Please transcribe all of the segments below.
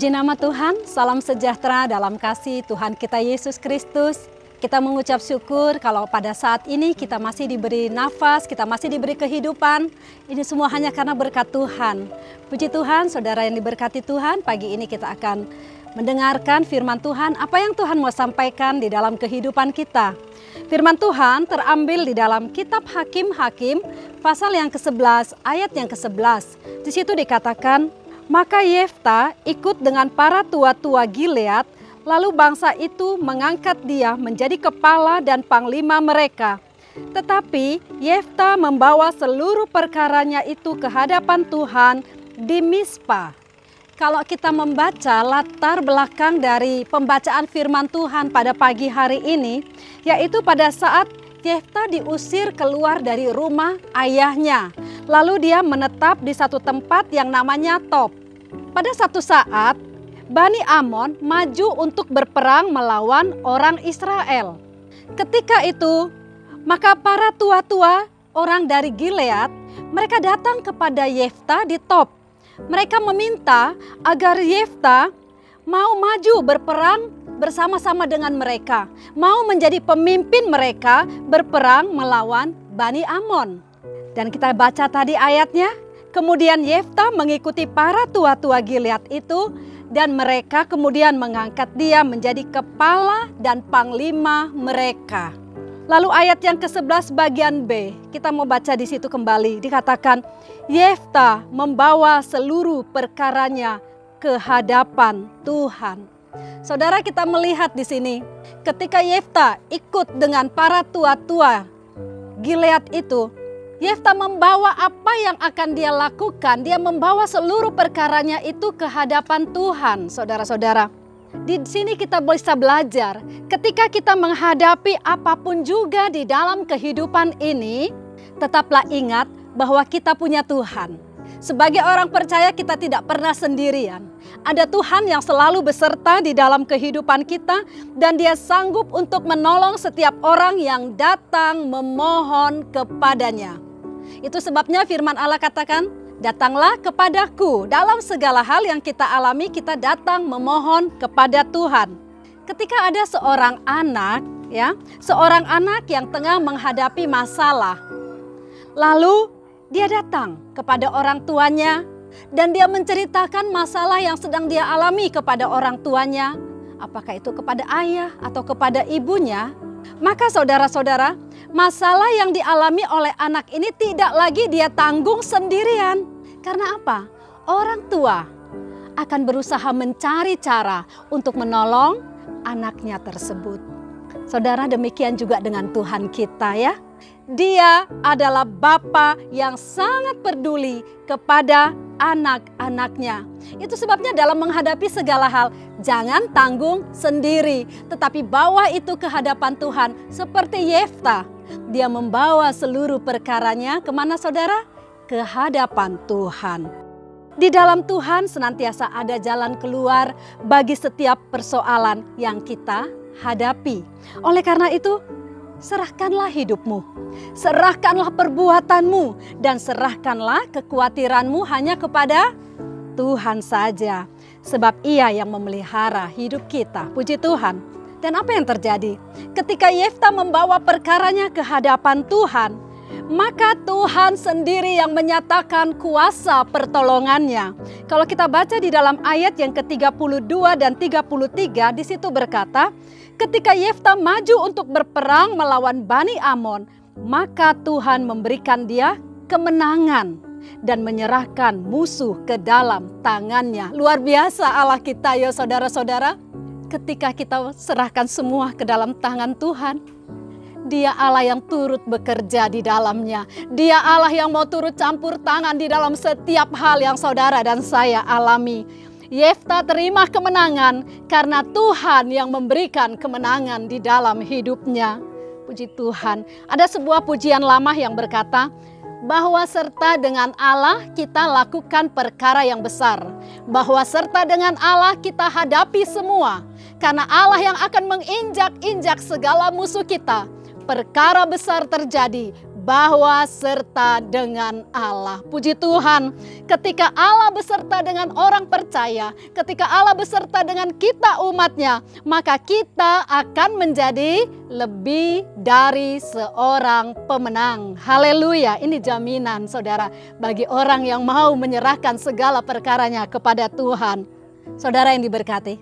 Puji nama Tuhan, salam sejahtera dalam kasih Tuhan kita Yesus Kristus. Kita mengucap syukur kalau pada saat ini kita masih diberi nafas, kita masih diberi kehidupan. Ini semua hanya karena berkat Tuhan. Puji Tuhan, saudara yang diberkati Tuhan, pagi ini kita akan mendengarkan firman Tuhan, apa yang Tuhan mau sampaikan di dalam kehidupan kita. Firman Tuhan terambil di dalam kitab Hakim-Hakim, pasal yang ke-11, ayat yang ke-11. Di situ dikatakan, maka Yefta ikut dengan para tua-tua Gilead, lalu bangsa itu mengangkat dia menjadi kepala dan panglima mereka. Tetapi Yefta membawa seluruh perkaranya itu ke hadapan Tuhan di Mispa. Kalau kita membaca latar belakang dari pembacaan firman Tuhan pada pagi hari ini, yaitu pada saat Yefta diusir keluar dari rumah ayahnya. Lalu dia menetap di satu tempat yang namanya Top. Pada satu saat, Bani Amon maju untuk berperang melawan orang Israel. Ketika itu, maka para tua-tua orang dari Gilead, mereka datang kepada Yefta di Top. Mereka meminta agar Yefta mau maju berperang bersama-sama dengan mereka, mau menjadi pemimpin mereka berperang melawan Bani Amon. Dan kita baca tadi ayatnya, kemudian Yefta mengikuti para tua-tua Gilead itu dan mereka kemudian mengangkat dia menjadi kepala dan panglima mereka. Lalu ayat yang ke-11 bagian B, kita mau baca di situ kembali, dikatakan Yefta membawa seluruh perkaranya ke hadapan Tuhan. Saudara, kita melihat di sini ketika Yefta ikut dengan para tua-tua Gilead itu, Yefta membawa apa yang akan dia lakukan. Dia membawa seluruh perkaranya itu ke hadapan Tuhan, saudara-saudara. Di sini kita bisa belajar, ketika kita menghadapi apapun juga di dalam kehidupan ini, tetaplah ingat bahwa kita punya Tuhan. Sebagai orang percaya kita tidak pernah sendirian. Ada Tuhan yang selalu beserta di dalam kehidupan kita dan Dia sanggup untuk menolong setiap orang yang datang memohon kepadanya. Itu sebabnya firman Allah katakan, datanglah kepadaku. Dalam segala hal yang kita alami, kita datang memohon kepada Tuhan. Ketika ada seorang anak yang tengah menghadapi masalah, lalu dia datang kepada orang tuanya dan dia menceritakan masalah yang sedang dia alami kepada orang tuanya, apakah itu kepada ayah atau kepada ibunya. Maka saudara-saudara, masalah yang dialami oleh anak ini tidak lagi dia tanggung sendirian. Karena apa? Orang tua akan berusaha mencari cara untuk menolong anaknya tersebut. Saudara, demikian juga dengan Tuhan kita ya. Dia adalah Bapa yang sangat peduli kepada anak-anaknya. Itu sebabnya dalam menghadapi segala hal, jangan tanggung sendiri, tetapi bawa itu ke hadapan Tuhan. Seperti Yefta, dia membawa seluruh perkaranya kemana saudara? Ke hadapan Tuhan. Di dalam Tuhan senantiasa ada jalan keluar bagi setiap persoalan yang kita hadapi. Oleh karena itu, serahkanlah hidupmu, serahkanlah perbuatanmu, dan serahkanlah kekhawatiranmu hanya kepada Tuhan saja. Sebab Ia yang memelihara hidup kita. Puji Tuhan. Dan apa yang terjadi? Ketika Yefta membawa perkaranya ke hadapan Tuhan, maka Tuhan sendiri yang menyatakan kuasa pertolongannya. Kalau kita baca di dalam ayat yang ke-32 dan 33, di situ berkata, ketika Yefta maju untuk berperang melawan Bani Amon, maka Tuhan memberikan dia kemenangan dan menyerahkan musuh ke dalam tangannya. Luar biasa Allah kita ya saudara-saudara. Ketika kita serahkan semua ke dalam tangan Tuhan, Dia Allah yang turut bekerja di dalamnya. Dia Allah yang mau turut campur tangan di dalam setiap hal yang saudara dan saya alami. Yefta terima kemenangan karena Tuhan yang memberikan kemenangan di dalam hidupnya. Puji Tuhan. Ada sebuah pujian lama yang berkata, bahwa serta dengan Allah kita lakukan perkara yang besar. Bahwa serta dengan Allah kita hadapi semua. Karena Allah yang akan menginjak-injak segala musuh kita. Perkara besar terjadi bahwa serta dengan Allah. Puji Tuhan, ketika Allah beserta dengan orang percaya, ketika Allah beserta dengan kita umatnya, maka kita akan menjadi lebih dari seorang pemenang. Haleluya, ini jaminan saudara bagi orang yang mau menyerahkan segala perkaranya kepada Tuhan. Saudara yang diberkati,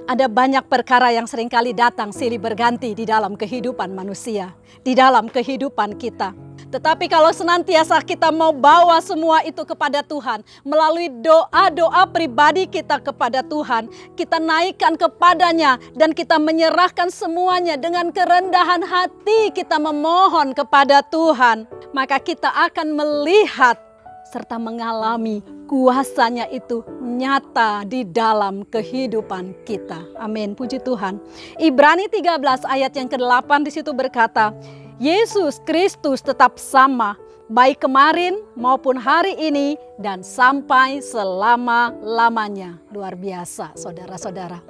ada banyak perkara yang seringkali datang silih berganti di dalam kehidupan manusia, di dalam kehidupan kita. Tetapi kalau senantiasa kita mau bawa semua itu kepada Tuhan, melalui doa-doa pribadi kita kepada Tuhan, kita naikkan kepadanya dan kita menyerahkan semuanya dengan kerendahan hati, kita memohon kepada Tuhan, maka kita akan melihat serta mengalami kuasanya itu nyata di dalam kehidupan kita. Amin, puji Tuhan. Ibrani 13 ayat yang ke-8 di situ berkata, Yesus Kristus tetap sama, baik kemarin maupun hari ini dan sampai selama-lamanya. Luar biasa saudara-saudara.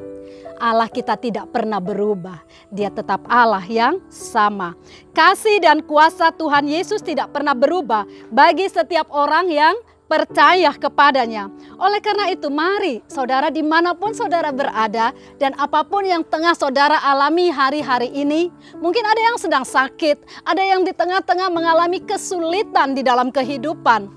Allah kita tidak pernah berubah. Dia tetap Allah yang sama. Kasih dan kuasa Tuhan Yesus tidak pernah berubah bagi setiap orang yang percaya kepadanya. Oleh karena itu mari saudara dimanapun saudara berada dan apapun yang tengah saudara alami hari-hari ini. Mungkin ada yang sedang sakit, ada yang di tengah-tengah mengalami kesulitan di dalam kehidupan.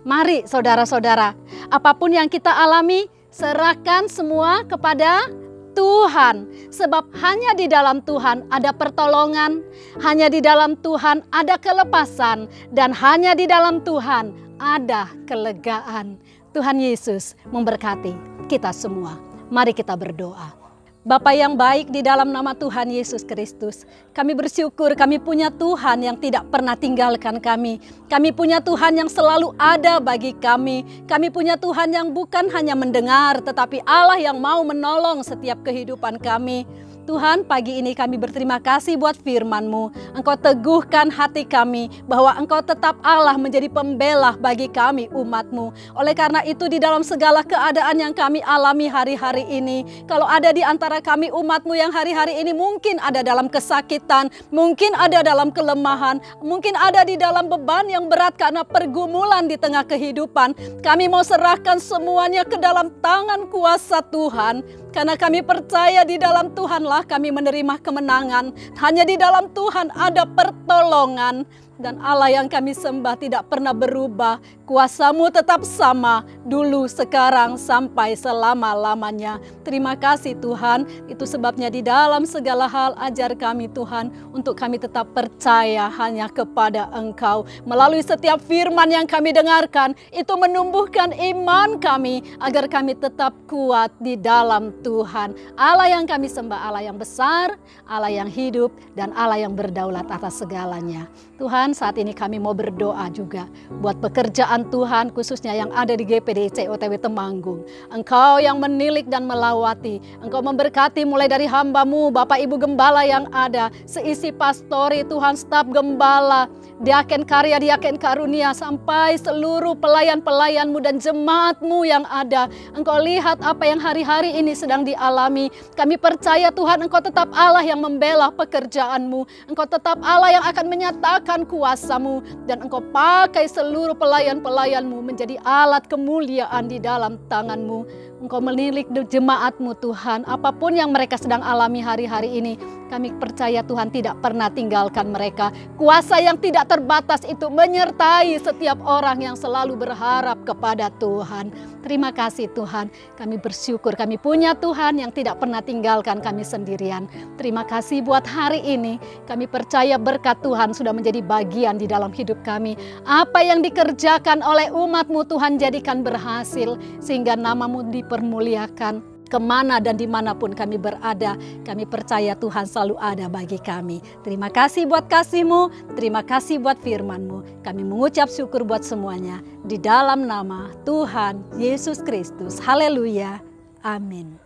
Mari saudara-saudara, apapun yang kita alami, serahkan semua kepada Tuhan. Sebab hanya di dalam Tuhan ada pertolongan, hanya di dalam Tuhan ada kelepasan, dan hanya di dalam Tuhan ada kelegaan. Tuhan Yesus memberkati kita semua. Mari kita berdoa. Bapa yang baik, di dalam nama Tuhan Yesus Kristus, kami bersyukur kami punya Tuhan yang tidak pernah tinggalkan kami. Kami punya Tuhan yang selalu ada bagi kami. Kami punya Tuhan yang bukan hanya mendengar, tetapi Allah yang mau menolong setiap kehidupan kami. Tuhan, pagi ini kami berterima kasih buat firman-Mu. Engkau teguhkan hati kami bahwa Engkau tetap Allah menjadi pembela bagi kami umat-Mu. Oleh karena itu di dalam segala keadaan yang kami alami hari-hari ini, kalau ada di antara kami umat-Mu yang hari-hari ini mungkin ada dalam kesakitan, mungkin ada dalam kelemahan, mungkin ada di dalam beban yang berat karena pergumulan di tengah kehidupan, kami mau serahkan semuanya ke dalam tangan kuasa Tuhan. Karena kami percaya di dalam Tuhanlah kami menerima kemenangan. Hanya di dalam Tuhan ada pertolongan. Dan Allah yang kami sembah tidak pernah berubah. Kuasa-Mu tetap sama dulu, sekarang, sampai selama-lamanya. Terima kasih Tuhan. Itu sebabnya di dalam segala hal ajar kami Tuhan. Untuk kami tetap percaya hanya kepada Engkau. Melalui setiap firman yang kami dengarkan, itu menumbuhkan iman kami. Agar kami tetap kuat di dalam Tuhan. Allah yang kami sembah, Allah yang besar, Allah yang hidup, dan Allah yang berdaulat atas segalanya. Tuhan, saat ini kami mau berdoa juga buat pekerjaan Tuhan, khususnya yang ada di GPDC OTW Temanggung. Engkau yang menilik dan melawati, Engkau memberkati mulai dari hamba-Mu, Bapak Ibu Gembala yang ada, seisi pastori Tuhan, staf gembala, diaken karya, diaken karunia, sampai seluruh pelayan-pelayan-Mu dan jemaat-Mu yang ada. Engkau lihat apa yang hari-hari ini sedang dialami. Kami percaya Tuhan, Engkau tetap Allah yang membela pekerjaan-Mu. Engkau tetap Allah yang akan menyatakan kuasa-Mu, dan Engkau pakai seluruh pelayan-pelayan-Mu menjadi alat kemuliaan di dalam tangan-Mu. Engkau menilik jemaat-Mu Tuhan, apapun yang mereka sedang alami hari-hari ini, kami percaya Tuhan tidak pernah tinggalkan mereka. Kuasa yang tidak terbatas itu menyertai setiap orang yang selalu berharap kepada Tuhan. Terima kasih Tuhan, kami bersyukur kami punya Tuhan yang tidak pernah tinggalkan kami sendirian. Terima kasih buat hari ini, kami percaya berkat Tuhan sudah menjadi bagian di dalam hidup kami. Apa yang dikerjakan oleh umat-Mu Tuhan jadikan berhasil, sehingga nama-Mu dipermuliakan. Kemana dan dimanapun kami berada, kami percaya Tuhan selalu ada bagi kami. Terima kasih buat kasih-Mu, terima kasih buat firman-Mu. Kami mengucap syukur buat semuanya. Di dalam nama Tuhan Yesus Kristus. Haleluya. Amin.